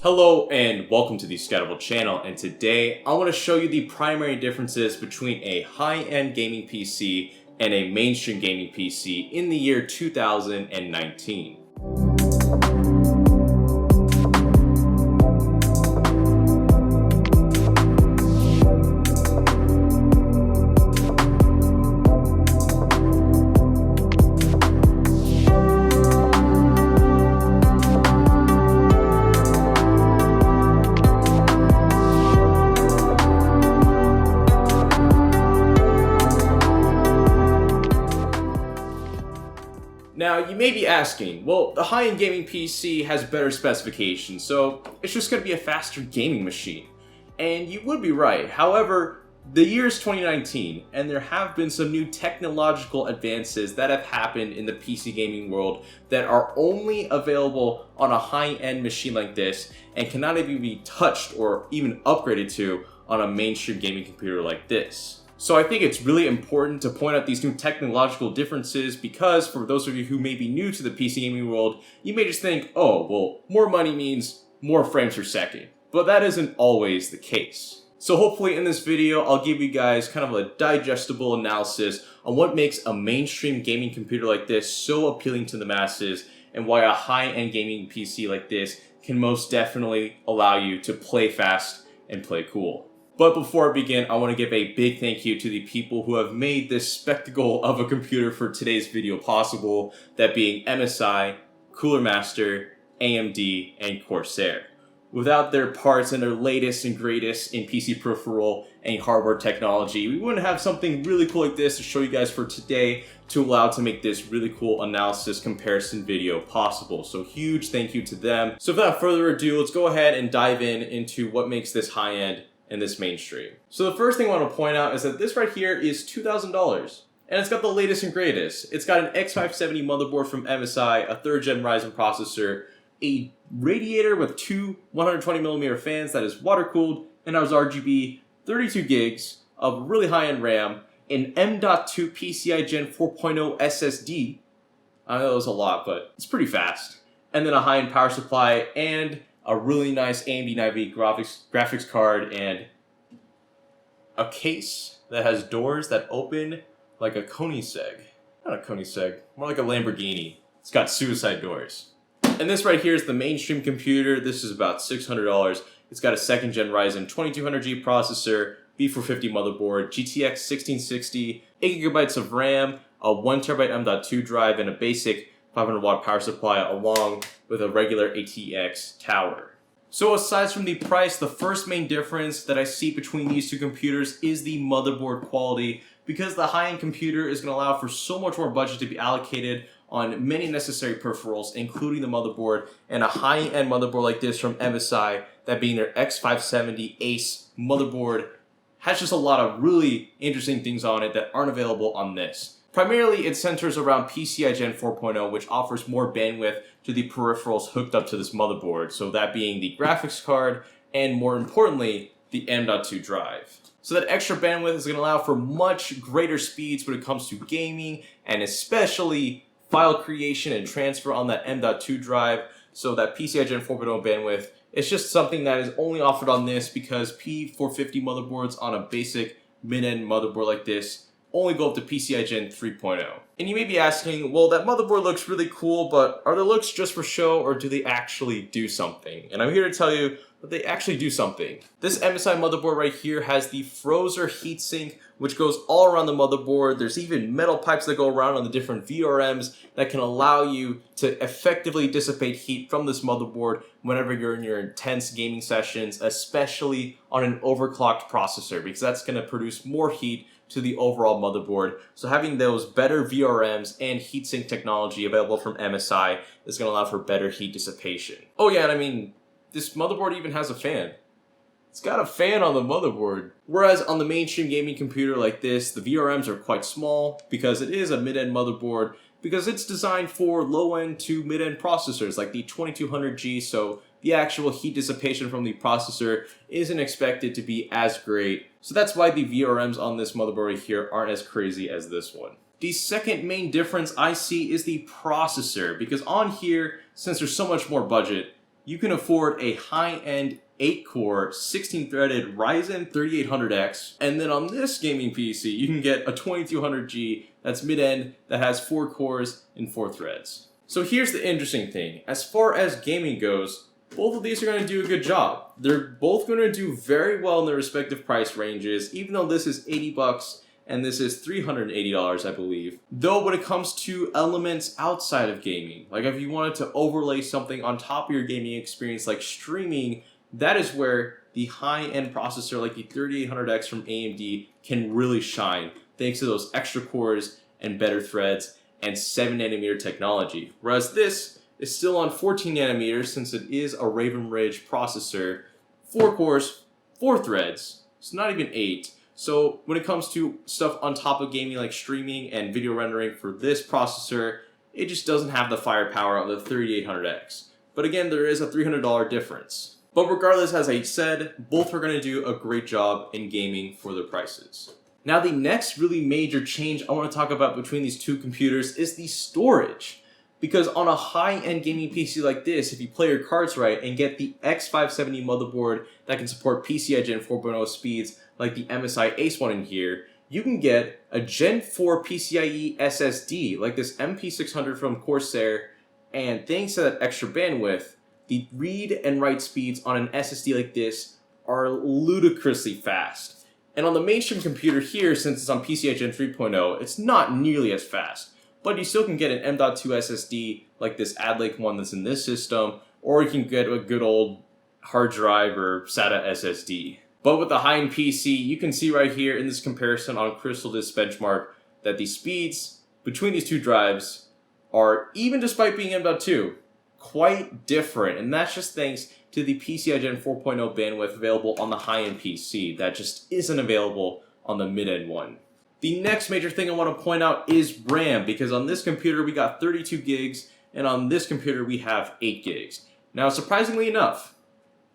Hello and welcome to the Scoutable channel, and today I want to show you the primary differences between a high-end gaming PC and a mainstream gaming PC in the year 2019. Now, you may be asking, well, the high-end gaming PC has better specifications, so it's just going to be a faster gaming machine. And you would be right. However, the year is 2019, and there have been some new technological advances that have happened in the PC gaming world that are only available on a high-end machine like this and cannot even be touched or even upgraded to on a mainstream gaming computer like this. So I think it's really important to point out these new technological differences because for those of you who may be new to the PC gaming world, you may just think, oh, well, more money means more frames per second. But that isn't always the case. So hopefully in this video, I'll give you guys kind of a digestible analysis on what makes a mainstream gaming computer like this so appealing to the masses and why a high-end gaming PC like this can most definitely allow you to play fast and play cool. But before I begin, I want to give a big thank you to the people who have made this spectacle of a computer for today's video possible, that being MSI, Cooler Master, AMD, and Corsair. Without their parts and their latest and greatest in PC peripheral and hardware technology, we wouldn't have something really cool like this to show you guys for today to allow to make this really cool analysis comparison video possible. So huge thank you to them. So without further ado, let's go ahead and dive into what makes this high-end and this mainstream. So the first thing I want to point out is that this right here is $2,000. And it's got the latest and greatest. It's got an X570 motherboard from MSI, a 3rd gen Ryzen processor, a radiator with two 120mm fans that is water cooled, and has RGB, 32 gigs of really high-end RAM, an M.2 PCI Gen 4.0 SSD. I know that was a lot, but it's pretty fast. And then a high-end power supply, and a really nice AMD 9V graphics card, and a case that has doors that open like a Koenigsegg. Not a Koenigsegg, more like a Lamborghini. It's got suicide doors. And this right here is the mainstream computer. This is about $600. It's got a 2nd gen Ryzen 2200G processor, B450 motherboard, GTX 1660, 8GB of RAM, a 1TB M.2 drive, and a basic 500 watt power supply along with a regular ATX tower. So aside from the price, the first main difference that I see between these two computers is the motherboard quality, because the high-end computer is going to allow for so much more budget to be allocated on many necessary peripherals, including the motherboard, and a high-end motherboard like this from MSI, that being their X570 Ace motherboard, has just a lot of really interesting things on it that aren't available on this. Primarily, it centers around PCI Gen 4.0, which offers more bandwidth to the peripherals hooked up to this motherboard, so that being the graphics card, and more importantly, the M.2 drive. So that extra bandwidth is going to allow for much greater speeds when it comes to gaming, and especially file creation and transfer on that M.2 drive, so that PCI Gen 4.0 bandwidth is just something that is only offered on this because P450 motherboards on a basic mid-end motherboard like this only go up to PCI Gen 3.0. And you may be asking, well, that motherboard looks really cool, but are the looks just for show or do they actually do something? And I'm here to tell you that they actually do something. This MSI motherboard right here has the Frozer heatsink, which goes all around the motherboard. There's even metal pipes that go around on the different VRMs that can allow you to effectively dissipate heat from this motherboard whenever you're in your intense gaming sessions, especially on an overclocked processor, because that's going to produce more heat to the overall motherboard. So having those better VRMs and heatsink technology available from MSI is going to allow for better heat dissipation. Oh yeah, and I mean, this motherboard even has a fan. It's got a fan on the motherboard. Whereas on the mainstream gaming computer like this, the VRMs are quite small because it is a mid-end motherboard, because it's designed for low-end to mid-end processors like the 2200G, so the actual heat dissipation from the processor isn't expected to be as great. So that's why the VRMs on this motherboard right here aren't as crazy as this one. The second main difference I see is the processor, because on here, since there's so much more budget, you can afford a high-end 8-core, 16-threaded Ryzen 3800X, and then on this gaming PC, you can get a 2200G that's mid-end that has 4 cores and 4 threads. So here's the interesting thing. As far as gaming goes, both of these are going to do a good job. They're both going to do very well in their respective price ranges, even though this is $80 and this is $380, I believe. Though when it comes to elements outside of gaming, like if you wanted to overlay something on top of your gaming experience like streaming, that is where the high-end processor like the 3800X from AMD can really shine, thanks to those extra cores and better threads and 7nm technology. Whereas this is still on 14nm since it is a Raven Ridge processor, 4 cores, 4 threads, it's not even 8. So when it comes to stuff on top of gaming like streaming and video rendering for this processor, it just doesn't have the firepower of the 3800X. But again, there is a $300 difference. But regardless, as I said, both are going to do a great job in gaming for their prices. Now the next really major change I want to talk about between these two computers is the storage. Because on a high-end gaming PC like this, if you play your cards right and get the X570 motherboard that can support PCI Gen 4.0 speeds like the MSI Ace one in here, you can get a Gen 4 PCIe SSD like this MP600 from Corsair, and thanks to that extra bandwidth, the read and write speeds on an SSD like this are ludicrously fast. And on the mainstream computer here, since it's on PCI Gen 3.0, it's not nearly as fast. But you still can get an M.2 SSD like this Adlake one that's in this system, or you can get a good old hard drive or SATA SSD. But with the high-end PC, you can see right here in this comparison on Crystal Disk Benchmark that the speeds between these two drives are, even despite being M.2, quite different. And that's just thanks to the PCI Gen 4.0 bandwidth available on the high-end PC that just isn't available on the mid-end one. The next major thing I want to point out is RAM, because on this computer we got 32 gigs, and on this computer we have 8 gigs. Now, surprisingly enough,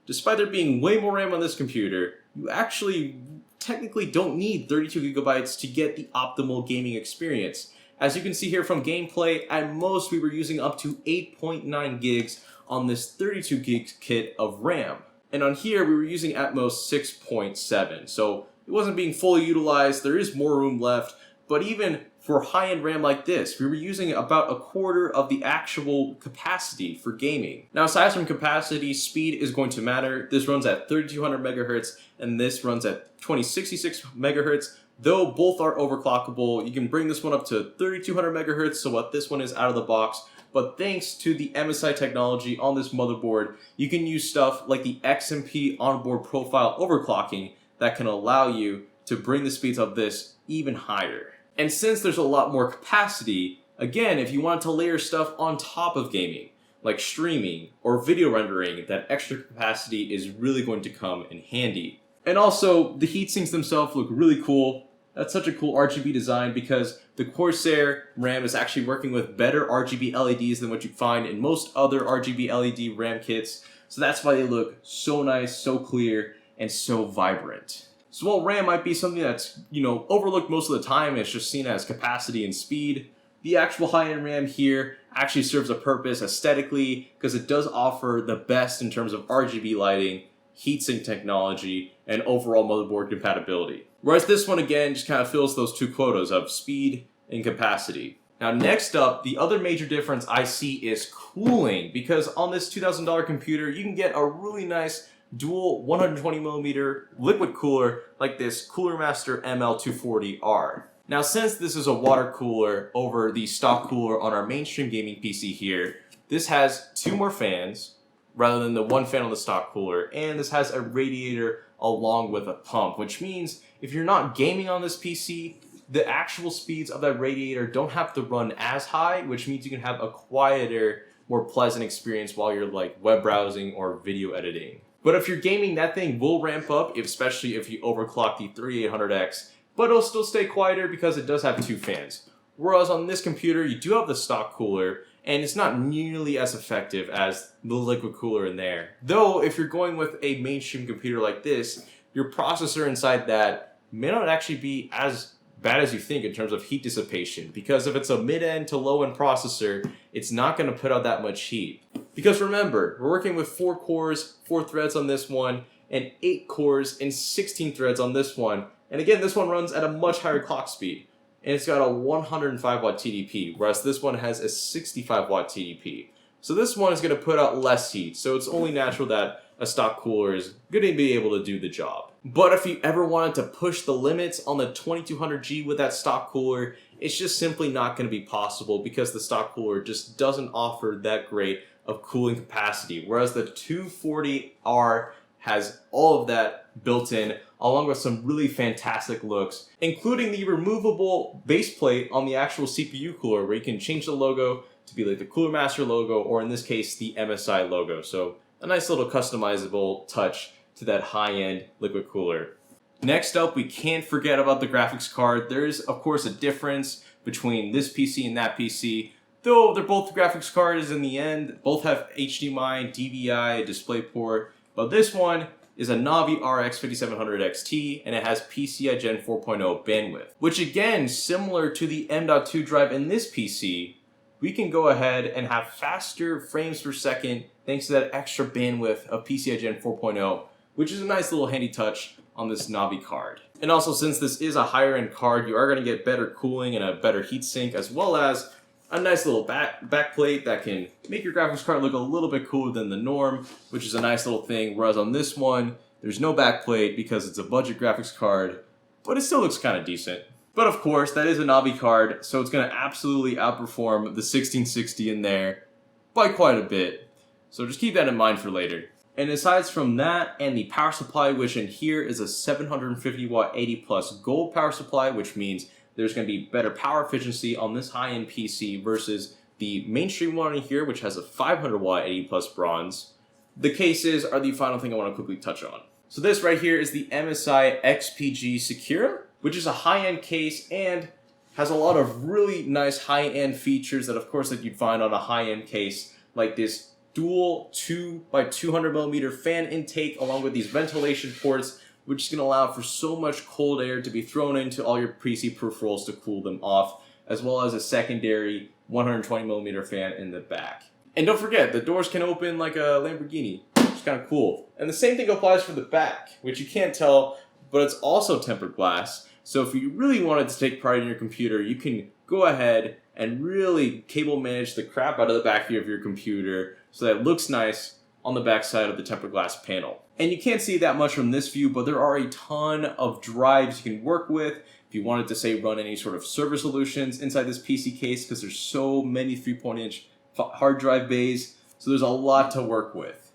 despite there being way more RAM on this computer, you actually technically don't need 32 gigabytes to get the optimal gaming experience. As you can see here from gameplay, at most we were using up to 8.9 gigs on this 32 gig kit of RAM. And on here we were using at most 6.7, so it wasn't being fully utilized. There is more room left, but even for high-end RAM like this, we were using about a quarter of the actual capacity for gaming. Now, aside from capacity, speed is going to matter. This runs at 3200 megahertz, and this runs at 2066 megahertz. Though both are overclockable, you can bring this one up to 3200 megahertz, so what this one is out of the box. But thanks to the MSI technology on this motherboard, you can use stuff like the XMP onboard profile overclocking that can allow you to bring the speeds of this even higher. And since there's a lot more capacity, again, if you want to layer stuff on top of gaming, like streaming or video rendering, that extra capacity is really going to come in handy. And also, the heatsinks themselves look really cool. That's such a cool RGB design because the Corsair RAM is actually working with better RGB LEDs than what you find in most other RGB LED RAM kits. So that's why they look so nice, so clear, and so vibrant. So while RAM might be something that's, overlooked most of the time, it's just seen as capacity and speed, the actual high-end RAM here actually serves a purpose aesthetically because it does offer the best in terms of RGB lighting, heatsink technology, and overall motherboard compatibility. Whereas this one, again, just kind of fills those two quotas of speed and capacity. Now, next up, the other major difference I see is cooling, because on this $2,000 computer, you can get a really nice dual 120mm liquid cooler like this Cooler Master ML240R. Now, since this is a water cooler over the stock cooler on our mainstream gaming PC here, this has 2 more fans rather than the 1 fan on the stock cooler, and this has a radiator along with a pump, which means if you're not gaming on this PC, the actual speeds of that radiator don't have to run as high, which means you can have a quieter, more pleasant experience while you're like web browsing or video editing. But if you're gaming, that thing will ramp up, especially if you overclock the 3800X, but it'll still stay quieter because it does have 2 fans. Whereas on this computer, you do have the stock cooler, and it's not nearly as effective as the liquid cooler in there. Though, if you're going with a mainstream computer like this, your processor inside that may not actually be as bad as you think in terms of heat dissipation, because if it's a mid-end to low-end processor, it's not going to put out that much heat. Because remember, we're working with 4 cores, 4 threads on this one, and 8 cores and 16 threads on this one. And again, this one runs at a much higher clock speed. And it's got a 105 watt TDP, whereas this one has a 65 watt TDP. So this one is going to put out less heat, so it's only natural that a stock cooler is going to be able to do the job. But if you ever wanted to push the limits on the 2200G with that stock cooler, it's just simply not going to be possible because the stock cooler just doesn't offer that great of cooling capacity, whereas the 240R has all of that built in, along with some really fantastic looks, including the removable base plate on the actual CPU cooler, where you can change the logo to be like the Cooler Master logo, or in this case, the MSI logo. So a nice little customizable touch to that high-end liquid cooler. Next up, we can't forget about the graphics card. There's, of course, a difference between this PC and that PC. Though they're both graphics cards in the end, both have HDMI, DVI, DisplayPort, but this one is a Navi RX 5700 XT, and it has PCI Gen 4.0 bandwidth, which again, similar to the M.2 drive in this PC, we can go ahead and have faster frames per second thanks to that extra bandwidth of PCI Gen 4.0, which is a nice little handy touch on this Navi card. And also, since this is a higher end card, you are going to get better cooling and a better heatsink, as well as a nice little back plate that can make your graphics card look a little bit cooler than the norm, which is a nice little thing. Whereas on this one, there's no back plate because it's a budget graphics card, but it still looks kind of decent. But of course, that is a Navi card, so it's going to absolutely outperform the 1660 in there by quite a bit. So just keep that in mind for later. And aside from that and the power supply, which in here is a 750 watt 80 plus gold power supply, which means there's going to be better power efficiency on this high-end PC versus the mainstream one in here, which has a 500 watt 80 plus bronze. The cases are the final thing I want to quickly touch on. So this right here is the MSI XPG Secura, which is a high-end case and has a lot of really nice high-end features that, of course, that you'd find on a high-end case, like this dual 2x200mm fan intake along with these ventilation ports, which is going to allow for so much cold air to be thrown into all your PC peripherals to cool them off, as well as a secondary 120mm fan in the back. And don't forget, the doors can open like a Lamborghini, which is kind of cool. And the same thing applies for the back, which you can't tell, but it's also tempered glass. So if you really wanted to take pride in your computer, you can go ahead and really cable manage the crap out of the back of your computer so that it looks nice on the back side of the tempered glass panel. And you can't see that much from this view, but there are a ton of drives you can work with if you wanted to, say, run any sort of server solutions inside this PC case, because there's so many 3.inch hard drive bays, so there's a lot to work with.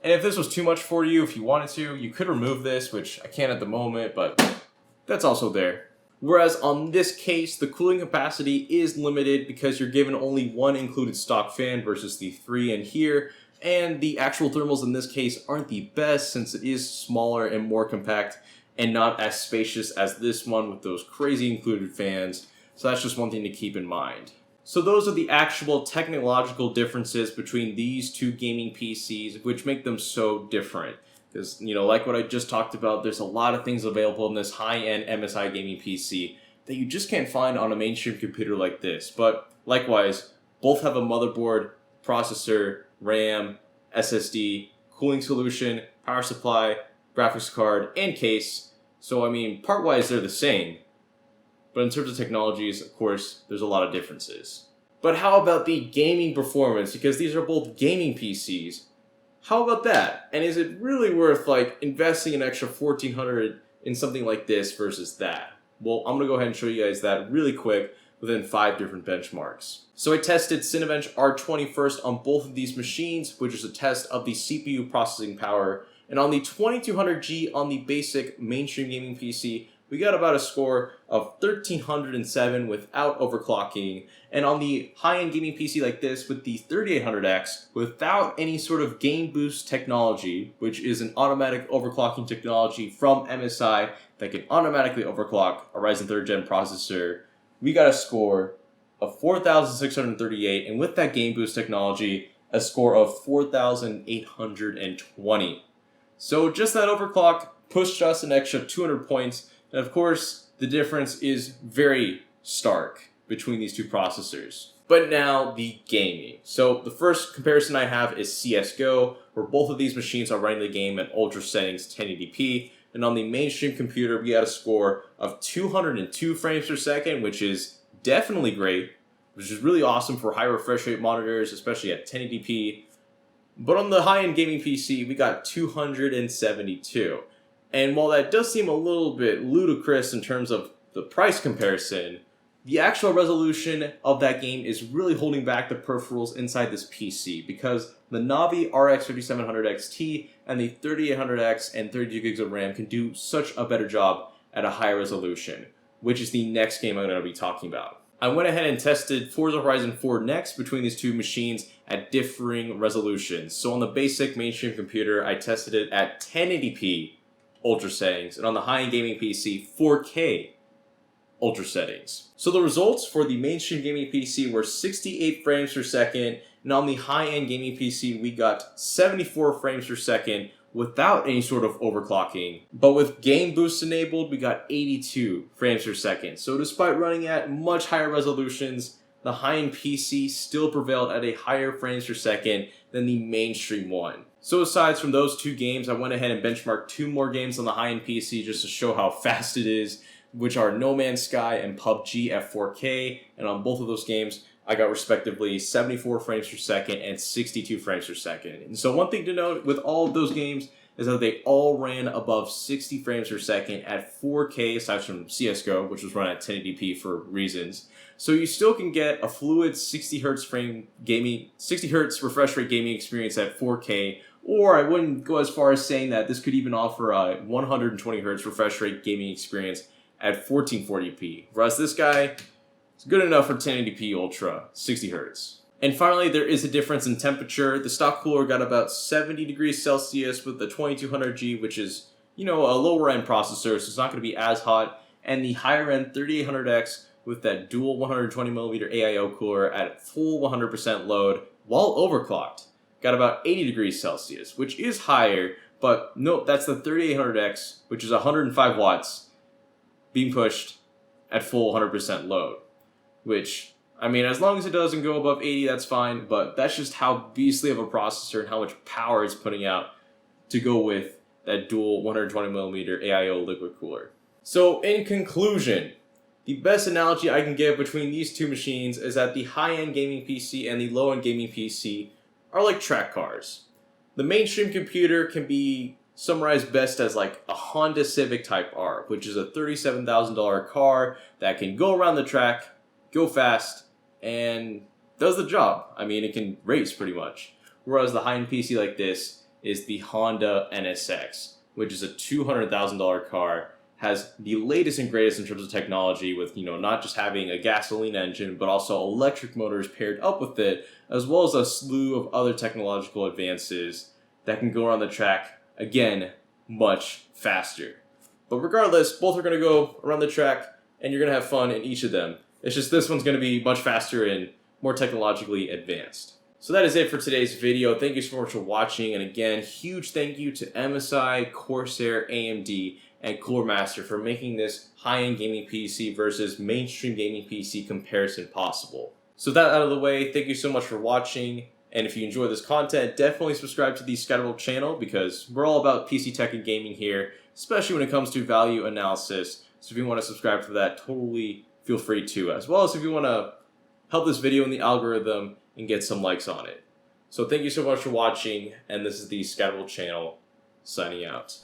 And if this was too much for you, if you wanted to, you could remove this, which I can't at the moment, but that's also there. Whereas on this case, the cooling capacity is limited because you're given only one included stock fan versus the 3 in here, and the actual thermals in this case aren't the best since it is smaller and more compact and not as spacious as this one with those crazy included fans. So that's just one thing to keep in mind. So those are the actual technological differences between these two gaming PCs, which make them so different. Because, you know, like what I just talked about, there's a lot of things available in this high-end MSI gaming PC that you just can't find on a mainstream computer like this. But likewise, both have a motherboard, processor, RAM, SSD, cooling solution, power supply, graphics card, and case. So, I mean, part-wise, they're the same. But in terms of technologies, of course, there's a lot of differences. But how about the gaming performance? Because these are both gaming PCs. How about that? And is it really worth, like, investing an extra $1,400 in something like this versus that? Well, I'm going to go ahead and show you guys that really quick within 5 different benchmarks. So I tested Cinebench R20 first on both of these machines, which is a test of the CPU processing power. And on the 2200G on the basic mainstream gaming PC, we got about a score of 1307 without overclocking. And on the high-end gaming PC like this with the 3800X, without any sort of game boost technology, which is an automatic overclocking technology from MSI that can automatically overclock a Ryzen 3rd Gen processor, we got a score of 4,638, and with that game boost technology, a score of 4,820. So just that overclock pushed us an extra 200 points, and of course, the difference is very stark between these two processors. But now the gaming. So the first comparison I have is CSGO, where both of these machines are running the game at ultra settings 1080p. And on the mainstream computer, we got a score of 202 frames per second, which is definitely great, which is really awesome for high refresh rate monitors, especially at 1080p. But on the high-end gaming PC, we got 272. And while that does seem a little bit ludicrous in terms of the price comparison, the actual resolution of that game is really holding back the peripherals inside this PC, because the Navi RX 5700 XT and the 3800X and 32 gigs of RAM can do such a better job at a higher resolution, which is the next game I'm going to be talking about. I went ahead and tested Forza Horizon 4 Next between these two machines at differing resolutions. So on the basic mainstream computer, I tested it at 1080p ultra settings, and on the high-end gaming PC, 4K ultra settings. So the results for the mainstream gaming PC were 68 frames per second, and on the high-end gaming PC, we got 74 frames per second without any sort of overclocking. But with game boost enabled, we got 82 frames per second. So despite running at much higher resolutions, the high-end PC still prevailed at a higher frames per second than the mainstream one. So aside from those two games, I went ahead and benchmarked two more games on the high-end PC just to show how fast it is, which are No Man's Sky and PUBG at 4K, and on both of those games, I got respectively 74 frames per second and 62 frames per second. And so one thing to note with all of those games is that they all ran above 60 frames per second at 4K, aside from CSGO, which was run at 1080p for reasons. So you still can get a fluid 60 Hz refresh rate gaming experience at 4K, or I wouldn't go as far as saying that this could even offer a 120 Hz refresh rate gaming experience at 1440p, whereas this guy is good enough for 1080p Ultra, 60 Hz. And finally, there is a difference in temperature. The stock cooler got about 70 degrees Celsius with the 2200G, which is, a lower end processor, so it's not going to be as hot, and the higher end 3800X with that dual 120mm AIO cooler at full 100% load while overclocked got about 80 degrees Celsius, which is higher, but note that's the 3800X, which is 105 watts, being pushed at full 100% load, which, as long as it doesn't go above 80, that's fine, but that's just how beastly of a processor and how much power it's putting out to go with that dual 120mm AIO liquid cooler. So in conclusion, the best analogy I can give between these two machines is that the high-end gaming PC and the low-end gaming PC are like track cars. The mainstream computer can be summarized best as like a Honda Civic Type R, which is a $37,000 car that can go around the track, go fast, and does the job. It can race pretty much. Whereas the high-end PC like this is the Honda NSX, which is a $200,000 car, has the latest and greatest in terms of technology with, not just having a gasoline engine, but also electric motors paired up with it, as well as a slew of other technological advances that can go around the track, again, much faster. But regardless, both are going to go around the track, and you're going to have fun in each of them. It's just this one's going to be much faster and more technologically advanced. So that is it for today's video. Thank you so much for watching, and again, huge thank you to MSI, Corsair, AMD, and Cooler Master for making this high-end gaming PC versus mainstream gaming PC comparison possible. So that out of the way, thank you so much for watching, and if you enjoy this content, definitely subscribe to the Scatterable channel because we're all about PC tech and gaming here, especially when it comes to value analysis. So if you want to subscribe for that, totally feel free to, as well as if you want to help this video in the algorithm and get some likes on it. So thank you so much for watching, and this is the Scatterable channel, signing out.